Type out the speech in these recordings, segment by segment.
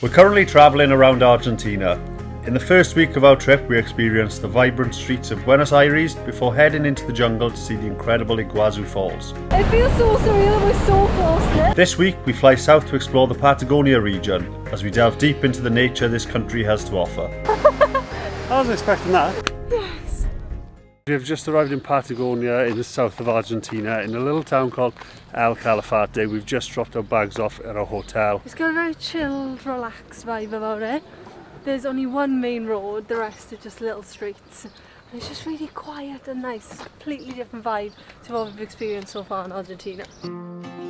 We're currently travelling around Argentina. In the first week of our trip, we experienced the vibrant streets of Buenos Aires before heading into the jungle to see the incredible Iguazu Falls. It feels so surreal, we're so close to it. This week, we fly south to explore the Patagonia region as we delve deep into the nature this country has to offer. I wasn't expecting that. Yes. We have just arrived in Patagonia in the south of Argentina in a little town called Calafate. We've just dropped our bags off at our hotel. It's got a very chilled, relaxed vibe about it. There's only one main road, the rest are just little streets. And it's just really quiet and nice. It's a completely different vibe to what we've experienced so far in Argentina.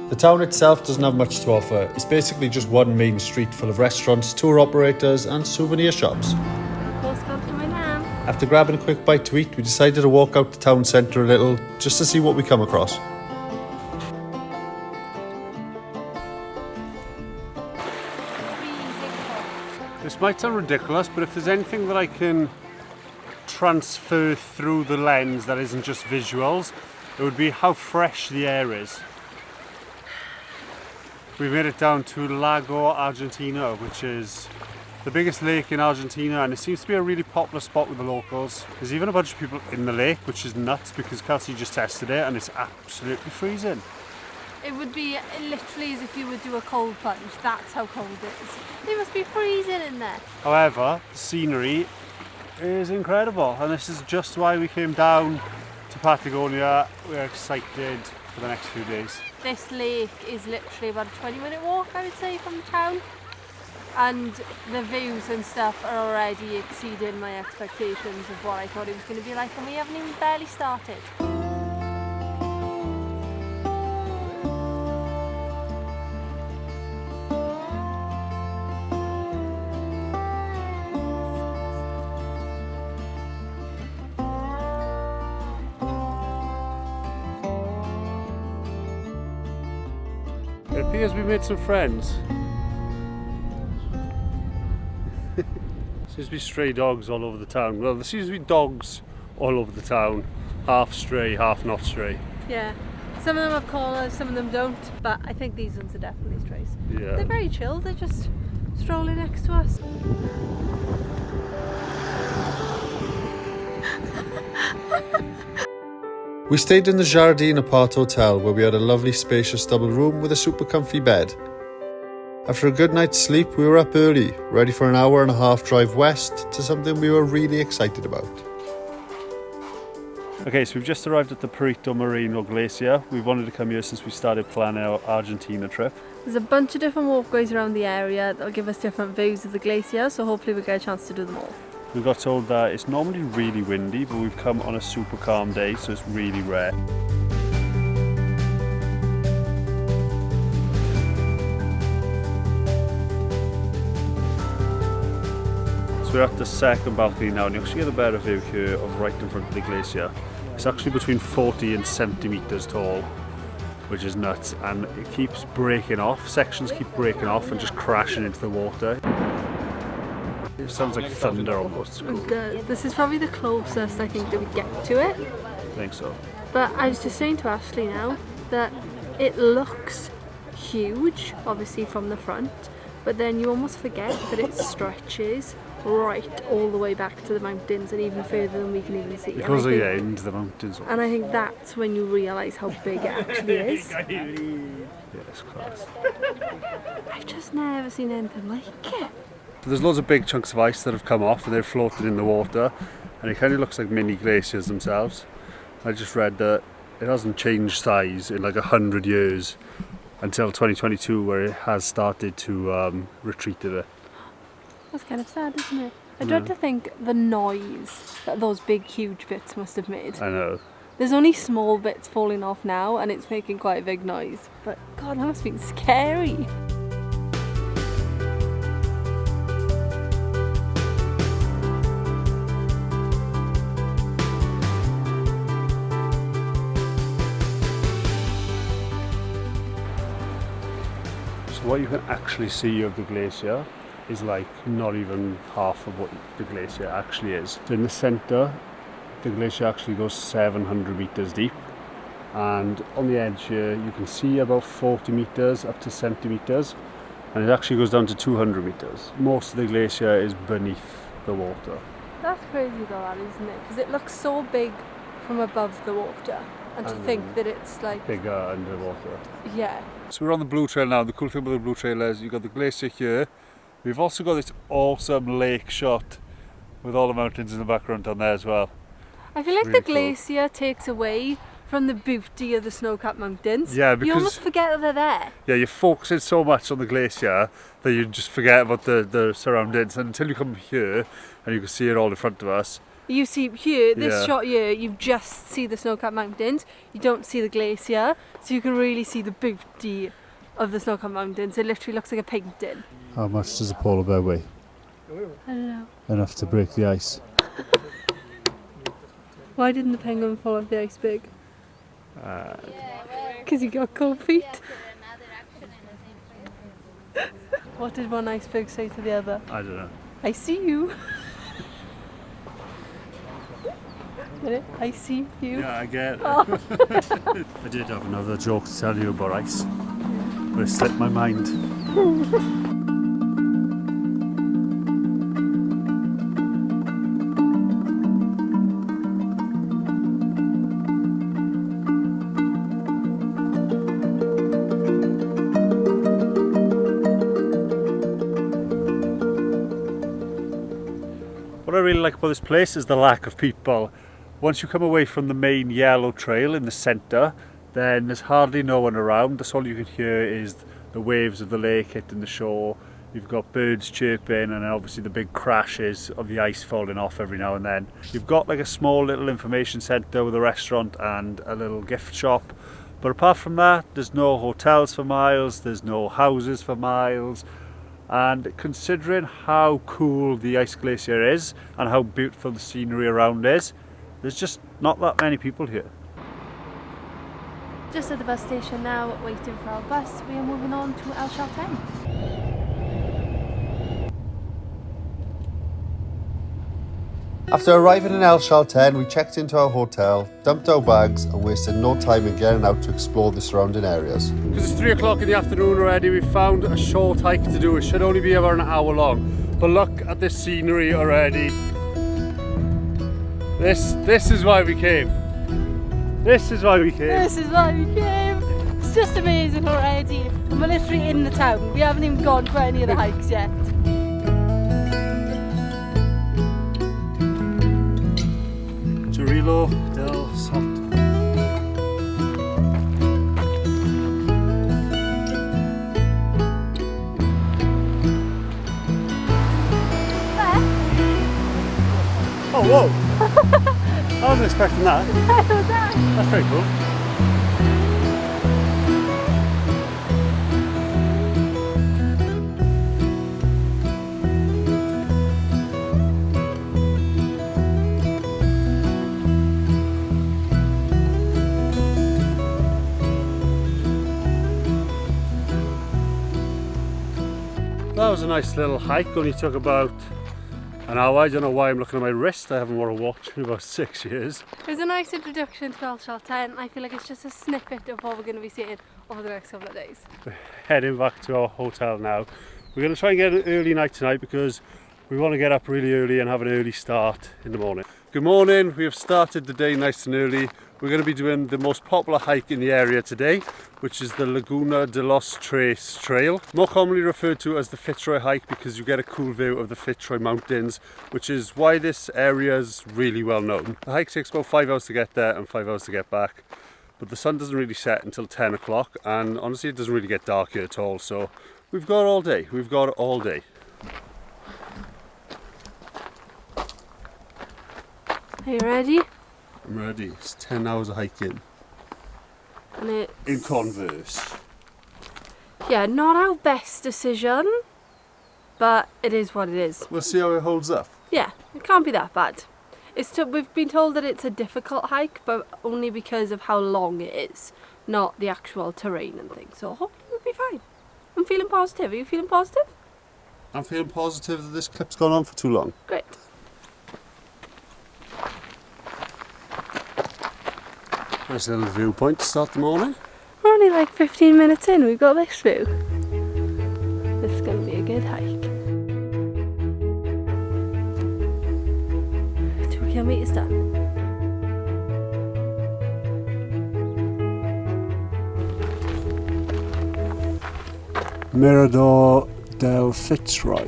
The town itself doesn't have much to offer. It's basically just one main street full of restaurants, tour operators and souvenir shops. After grabbing a quick bite to eat, we decided to walk out the town centre a little just to see what we come across. This might sound ridiculous, but if there's anything that I can transfer through the lens that isn't just visuals, it would be how fresh the air is. We made it down to Lago Argentina, which is the biggest lake in Argentina, and it seems to be a really popular spot with the locals. There's even a bunch of people in the lake, which is nuts because Kelsey just tested it and it's absolutely freezing. It would be literally as if you would do a cold plunge. That's how cold it is. It must be freezing in there. However, the scenery is incredible, and this is just why we came down to Patagonia. We're excited for the next few days. This lake is literally about a 20-minute walk, I would say, from town. And the views and stuff are already exceeding my expectations of what I thought it was going to be like, and we haven't even barely started. It appears we made some friends. Seems to be stray dogs all over the town. Well, there seems to be dogs all over the town. Half stray, half not stray. Yeah. Some of them have collars, some of them don't, but I think these ones are definitely strays. Yeah. They're very chill, they're just strolling next to us. We stayed in the Jardine Apart Hotel, where we had a lovely spacious double room with a super comfy bed. After a good night's sleep, we were up early, ready for an hour and a half drive west to something we were really excited about. Okay, so we've just arrived at the Perito Moreno Glacier. We've wanted to come here since we started planning our Argentina trip. There's a bunch of different walkways around the area that'll give us different views of the glacier, so hopefully we'll get a chance to do them all. We got told that it's normally really windy, but we've come on a super calm day, so it's really rare. So we're at the second balcony now, and you actually get a better view here of right in front of the glacier. It's actually between 40 and 70 metres tall, which is nuts, and it keeps breaking off. Sections keep breaking off and just crashing into the water. It sounds like thunder almost. It does. This is probably the closest I think that we get to it. I think so. But I was just saying to Ashley now that it looks huge, obviously from the front, but then you almost forget that it stretches right all the way back to the mountains and even further than we can even see. Because into the mountains. And I think that's when you realise how big it actually is. Yeah, it's class. I've just never seen anything like it. So there's loads of big chunks of ice that have come off and they're floated in the water, and it kind of looks like mini glaciers themselves. I just read that it hasn't changed size in like 100 years until 2022, where it has started to retreat a bit. That's kind of sad, isn't it? I dread to think the noise that those big huge bits must have made. I know. There's only small bits falling off now and it's making quite a big noise, but God, that must have been scary. So what you can actually see of the glacier is like not even half of what the glacier actually is. So in the centre, the glacier actually goes 700 metres deep, and on the edge here you can see about 40 metres up to 70 metres, and it actually goes down to 200 metres. Most of the glacier is beneath the water. That's crazy though, that, isn't it? Because it looks so big from above the water, and to think that it's like bigger underwater. Yeah. So we're on the Blue Trail now. The cool thing about the Blue Trail is you've got the glacier here. We've also got this awesome lake shot with all the mountains in the background down there as well. I feel like really the glacier takes away from the beauty of the snow-capped mountains. Yeah, because you almost forget that they're there. Yeah, you're focusing so much on the glacier that you just forget about the surroundings. And until you come here and you can see it all in front of us. You see here, this shot here, you just see the snow-capped mountains. You don't see the glacier, so you can really see the beauty of the snow-capped mountains. It literally looks like a painting. How much does a polar bear weigh? I don't know. Enough to break the ice. Why didn't the penguin fall off the iceberg? Because he got cold feet. What did one iceberg say to the other? I don't know. I see you. Get it? I see you. Yeah, I get it. Oh. I did have another joke to tell you about ice, but it slipped my mind. What I really like about this place is the lack of people. Once you come away from the main yellow trail in the centre, then there's hardly no one around. That's all you can hear is the waves of the lake hitting the shore. You've got birds chirping, and then obviously the big crashes of the ice falling off every now and then. You've got like a small little information centre with a restaurant and a little gift shop. But apart from that, there's no hotels for miles, there's no houses for miles. And considering how cool the ice glacier is and how beautiful the scenery around is, there's just not that many people here. Just at the bus station now, waiting for our bus. We are moving on to Chalten. After arriving in Chalten, we checked into our hotel, dumped our bags and wasted no time in getting out to explore the surrounding areas. Because it's 3 o'clock in the afternoon already, we've found a short hike to do. It should only be about an hour long. But look at the scenery already. This is why we came. This is why we came. This is why we came. It's just amazing already. And we're literally in the town. We haven't even gone for any of the hikes yet. Perito del Salto. Oh, whoa! I wasn't expecting that. That's very cool. That was a nice little hike, only took about an hour. I don't know why I'm looking at my wrist, I haven't worn a watch in about 6 years. It was a nice introduction to Chalten. I feel like it's just a snippet of what we're going to be seeing over the next couple of days. We're heading back to our hotel now. We're going to try and get an early night tonight because we want to get up really early and have an early start in the morning. Good morning, we have started the day nice and early. We're going to be doing the most popular hike in the area today, which is the Laguna de los Tres Trail, more commonly referred to as the Fitzroy hike because you get a cool view of the Fitzroy Mountains, which is why this area is really well known. The hike takes about 5 hours to get there and 5 hours to get back, but the sun doesn't really set until 10 o'clock and honestly it doesn't really get dark here at all, so we've got all day, we've got all day. Are you ready? I'm ready. It's 10 hours of hiking. And it's... in Converse. Yeah, not our best decision, but it is what it is. We'll see how it holds up. Yeah, it can't be that bad. We've been told that it's a difficult hike, but only because of how long it is, not the actual terrain and things. So hopefully we'll be fine. I'm feeling positive. Are you feeling positive? I'm feeling positive that this clip's gone on for too long. Great. Nice little viewpoint to start the morning. We're only like 15 minutes in, we've got this view. weird hike. 2 kilometers done. Mirador del Fitzroy.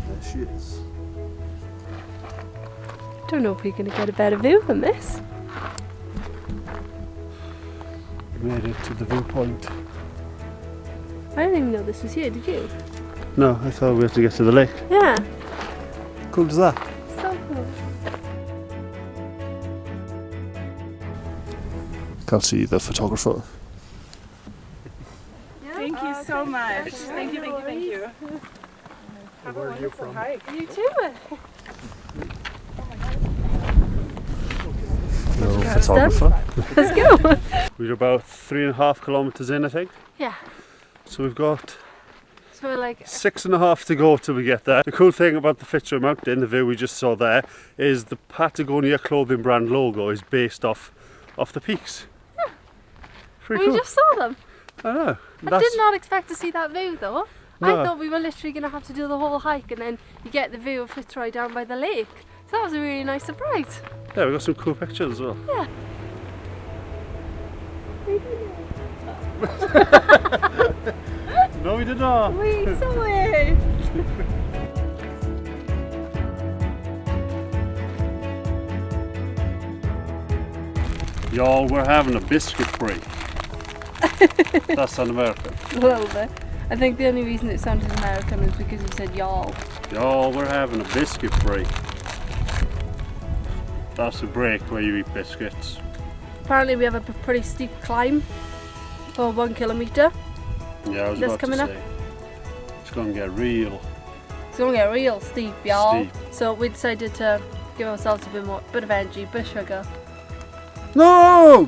There she is. Don't know if we're going to get a better view than this. We made it to the viewpoint. I didn't even know this was here, did you? No, I thought we had to get to the lake. Yeah. Cool as that. So cool. Kelsey, the photographer. Thank you so much. Thank you. Have a wonderful hike. You too. No photographer. Let's go. We're about 3.5 kilometres in, I think. Yeah. So we've got So we're like 6.5 to go till we get there. The cool thing about the Fitzroy Mountain, the view we just saw there, is the Patagonia clothing brand logo is based off the peaks. Yeah. Pretty we cool. just saw them. I know. I did not expect to see that view though. No. I thought we were literally going to have to do the whole hike and then you get the view of Fitzroy down by the lake. So that was a really nice surprise. Yeah, we got some cool pictures as well. Yeah. No, we did not. We saw it. Y'all, we're having a biscuit break. That's un-American. A little bit. I think the only reason it sounded American is because you said y'all. Y'all, we're having a biscuit break. That's a break where you eat biscuits. Apparently we have a pretty steep climb for 1 kilometre. Yeah, I was That's about coming to up. say. It's going to get real. It's going to get real steep, y'all. Steep. So we decided to give ourselves a bit of energy, a bit of sugar. No!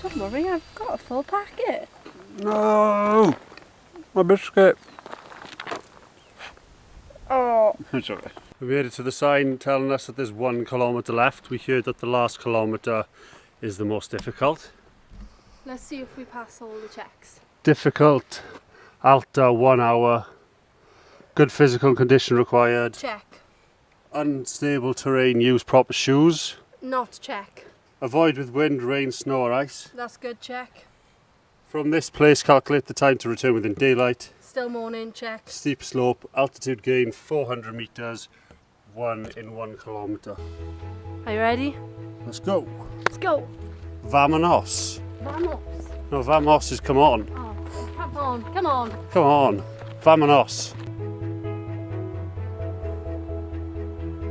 Don't worry, I've got a full packet. No! My biscuit. Oh. It's alright. We made it to the sign telling us that there's 1 kilometre left. We heard that the last kilometre is the most difficult. Let's see if we pass all the checks. Difficult, Alta, 1 hour, good physical condition required, Check. unstable terrain, use proper shoes, Not check. avoid with wind, rain, snow or ice. That's good, check. From this place calculate the time to return within daylight, Still morning, check. steep slope, altitude gain 400 metres, 1 in 1 kilometre. Are you ready? Let's go. Let's go. Vamanos. Vamos. No, vamos is come on. Oh, come on, come on. Come on. Vamanos.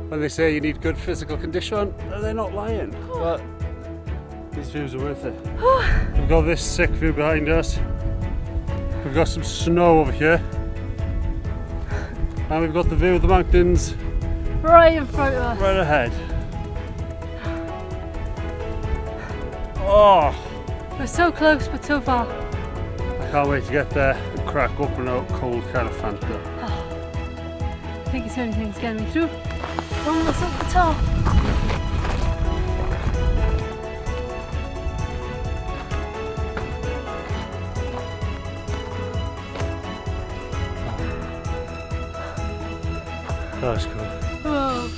When they say you need good physical condition, they're not lying. But these views are worth it. We've got this sick view behind us. We've got some snow over here. And we've got the view of the mountains Right in front of us. right ahead. Oh, We're so close but so far. I can't wait to get there and crack open a cold Calafate. I think it's the only thing that's getting me through. Almost at the top. That's cool. Whoa.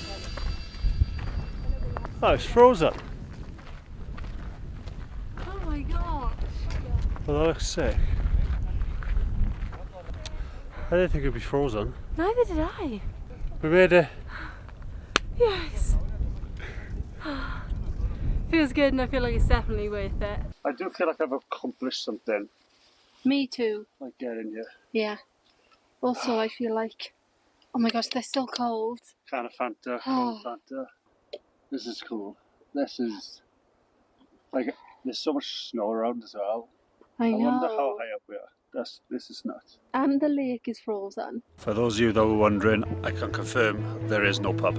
Oh, it's frozen. Oh my gosh. Well, that looks sick. I didn't think it'd be frozen. Neither did I. We made it. Yes. Feels good and I feel like it's definitely worth it. I do feel like I've accomplished something, Me too. like getting here. Yeah. Also I feel like, oh my gosh, they're still cold. Calafate, cold Fanta. This is cool. This is like there's so much snow around as well. I know. wonder how high up we are. This is nuts. And the lake is frozen. For those of you that were wondering, I can confirm there is no pub.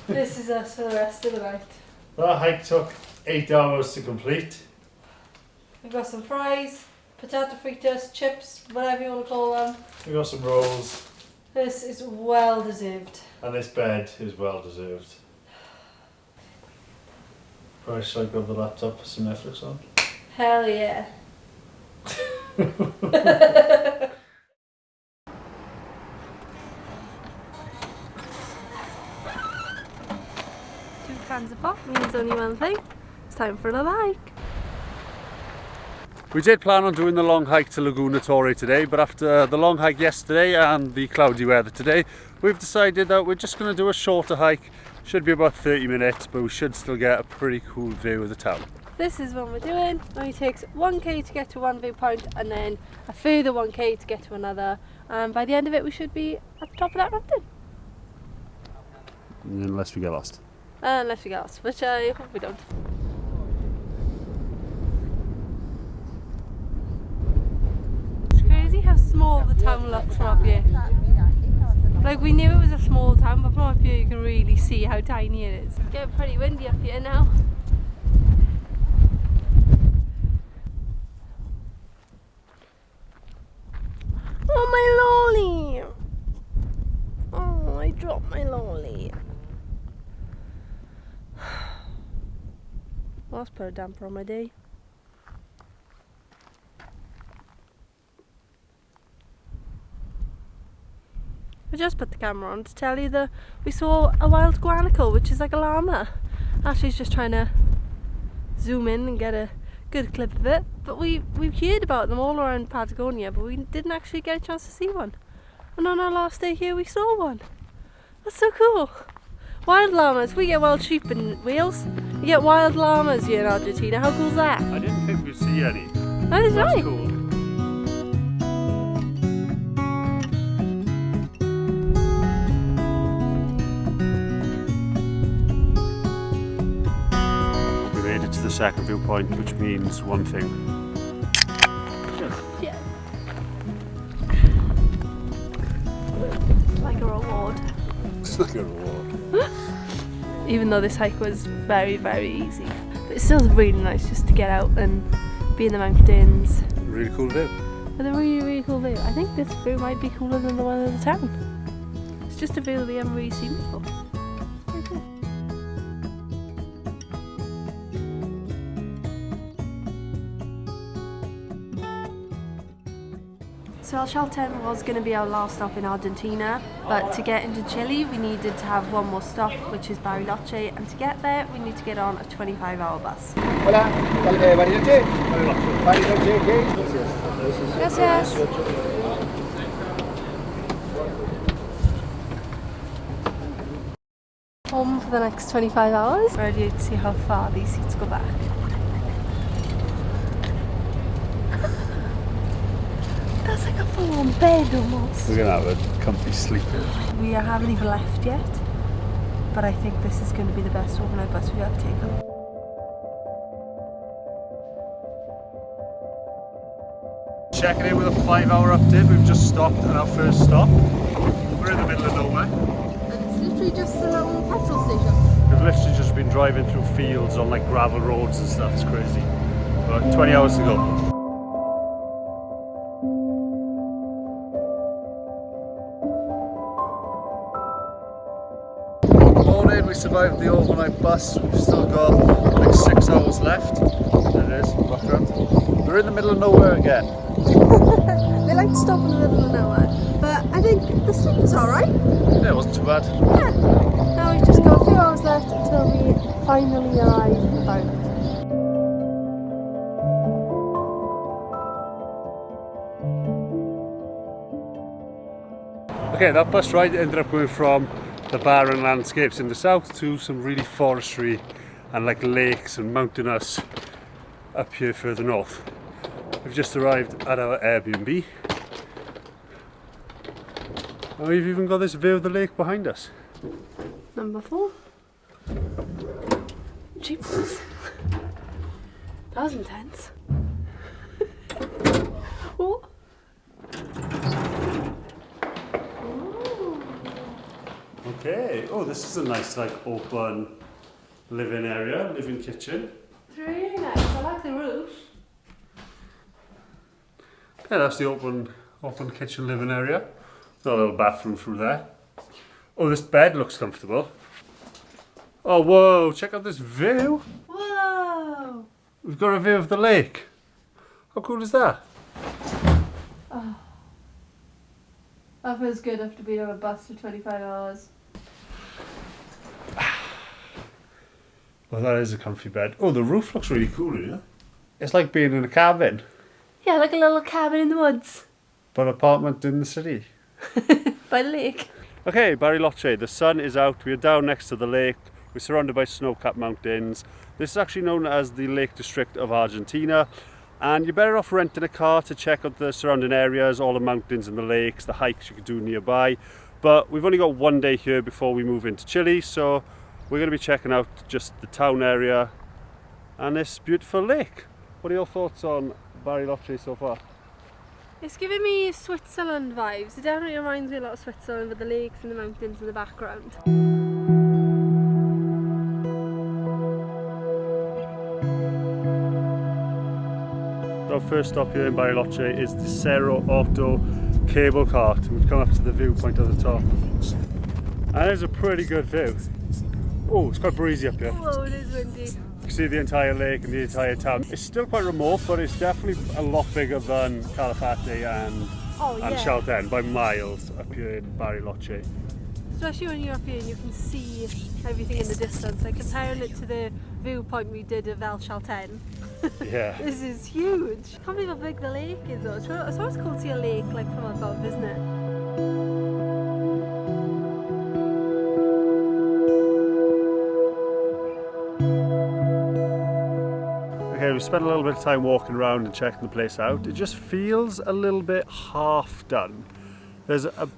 This is us for the rest of the night. That hike took 8 hours to complete. We've got some fries, potato fritters, chips, whatever you want to call them. We've got some rolls. This is well deserved. And this bed is well deserved. Probably should I grab the laptop, put some Netflix on? Hell yeah. 2 cans of pop means only one thing. It's time for another hike. We did plan on doing the long hike to Laguna Torre today, but after the long hike yesterday and the cloudy weather today, we've decided that we're just going to do a shorter hike. Should be about 30 minutes, but we should still get a pretty cool view of the town. This is what we're doing. It only takes 1k to get to one viewpoint and then a further 1k to get to another. And by the end of it, we should be at the top of that mountain. Unless we get lost. Unless we get lost, which I hope we don't. It's crazy how small the town looks from up here. Like, we knew it was a small town, but from up here you can really see how tiny it is. It's getting pretty windy up here now. Oh, my lolly! Oh, I dropped my lolly. Well, let's put a damper on my day. I just put the camera on to tell you that we saw a wild guanaco, which is like a llama. Ashley's just trying to zoom in and get a good clip of it. But we've heard about them all around Patagonia, but we didn't actually get a chance to see one. And on our last day here, we saw one. That's so cool. Wild llamas. We get wild sheep in Wales. You get wild llamas here in Argentina. How cool is that? I didn't think we'd see any. That is That's right. cool. We made it to the second viewpoint, which means one thing. Yeah. It's like a reward. It's like a reward. Even though this hike was very, very easy. But it's still really nice just to get out and be in the mountains. Really cool view. With a really, really cool view. I think this view might be cooler than the one of the town. It's just a view that we haven't really seen before. Very cool. So Chalten was going to be our last stop in Argentina, but to get into Chile we needed to have one more stop, which is Bariloche, and to get there we need to get on a 25-hour bus. Hola, Bariloche. Bariloche, ¿qué? Gracias. Home for the next 25 hours. Ready to see how far these seats go back. That's like a full-on bed almost. We're going to have a comfy sleep here. We haven't even left yet, but I think this is going to be the best overnight bus we've ever taken. Checking in with a 5-hour update. We've just stopped at our first stop. We're in the middle of nowhere. And it's literally just a little petrol station. We've literally just been driving through fields on like gravel roads and stuff. It's crazy. But 20 hours to go. Morning, we survived the overnight bus. We've still got like 6 hours left. There it is, background. We're in the middle of nowhere again. They like to stop in the middle of nowhere, but I think the sleep was alright. Yeah, it wasn't too bad. Yeah. Now we've just got a few hours left until we finally arrive in Bariloche. Okay, that bus ride ended up going from the barren landscapes in the south to some really forestry and like lakes and mountainous up here further north. We've just arrived at our Airbnb and we've even got this view of the lake behind us. Number 4. Jeepers. That was intense. Oh. Okay, oh, this is a nice like open living area, living kitchen. Yeah, that's the open kitchen living area. Got a little bathroom through there. Oh, this bed looks comfortable. Oh, whoa, check out this view. Whoa! We've got a view of the lake. How cool is that? Oh. That feels good after being on a bus for 25 hours. Well, that is a comfy bed. Oh, the roof looks really cool here. It's like being in a cabin. Yeah, like a little cabin in the woods. But an apartment in the city. By the lake. Okay, Bariloche, the sun is out. We're down next to the lake. We're surrounded by snow-capped mountains. This is actually known as the Lake District of Argentina. And you're better off renting a car to check out the surrounding areas, all the mountains and the lakes, the hikes you could do nearby. But we've only got one day here before we move into Chile, so we're going to be checking out just the town area and this beautiful lake. What are your thoughts on Bariloche so far? It's giving me Switzerland vibes. It definitely reminds me a lot of Switzerland with the lakes and the mountains in the background. Our first stop here in Bariloche is the Cerro Alto cable cart. We've come up to the viewpoint at the top. And it's a pretty good view. Oh, it's quite breezy up here. Oh, it is windy. You can see the entire lake and the entire town. It's still quite remote, but it's definitely a lot bigger than Calafate and Chalten by miles up here in Bariloche. Especially when you're up here and you can see everything in the distance. Like comparing it to the viewpoint we did of Chalten. Yeah. This is huge. I can't believe how big the lake is though. It's always cool to see a lake like from above, isn't it? Okay, we spent a little bit of time walking around and checking the place out. It just feels a little bit half done. There's a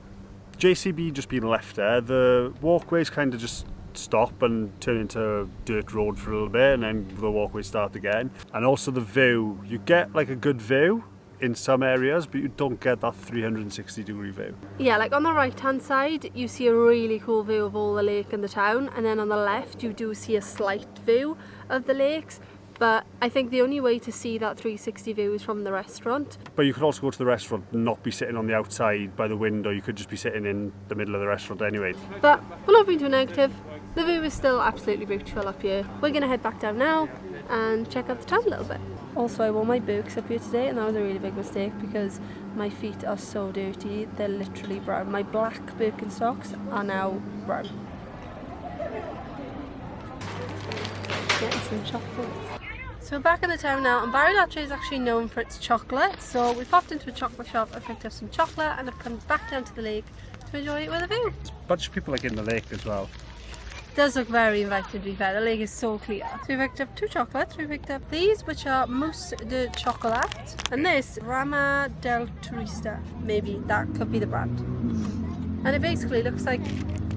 JCB just being left there. The walkways kind of just stop and turn into a dirt road for a little bit, and then the walkways start again. And also the view, you get like a good view in some areas, but you don't get that 360-degree view. Yeah, like on the right hand side you see a really cool view of all the lake and the town, and then on the left you do see a slight view of the lakes. But I think the only way to see that 360 view is from the restaurant. But you could also go to the restaurant and not be sitting on the outside by the window. You could just be sitting in the middle of the restaurant anyway. But we're not being too negative. The view is still absolutely beautiful up here. We're going to head back down now and check out the town a little bit. Also, I wore my boots up here today, and that was a really big mistake because my feet are so dirty. They're literally brown. My black Birkenstocks are now brown. Getting some chocolate. So we're back in the town now, and Bariloche is actually known for its chocolate. So we popped into a chocolate shop and picked up some chocolate, and I've come back down to the lake to enjoy it with a view. There's a bunch of people like in the lake as well. It does look very inviting, to be fair. The lake is so clear. So we picked up two chocolates. We picked up these, which are mousse de chocolat, and this Rama del Turista. Maybe that could be the brand. And it basically looks like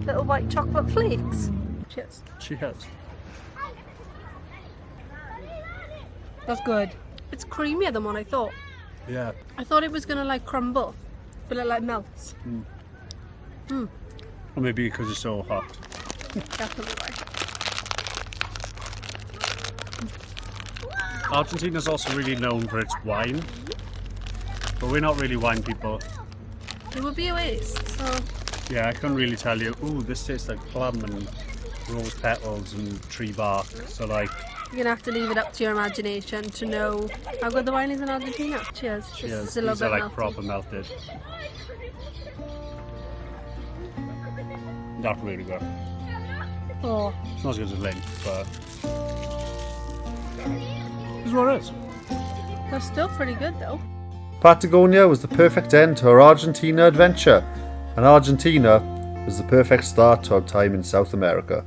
little white chocolate flakes. Cheers. Cheers. That's good. It's creamier than what I thought. Yeah. I thought it was gonna like crumble, but it like melts. Or maybe because it's so hot. Definitely right. Argentina's also really known for its wine, but we're not really wine people. It would be a waste, so... Yeah, I couldn't really tell you, ooh, this tastes like plum and rose petals and tree bark, so like... You're gonna have to leave it up to your imagination to know how good the wine is in Argentina. Cheers. Cheers. This is a little These bit are like melty. proper melted. Not really good. Oh, It's not as good as Link, but... This is what it is. they're still pretty good though. Patagonia was the perfect end to our Argentina adventure, and Argentina was the perfect start to our time in South America.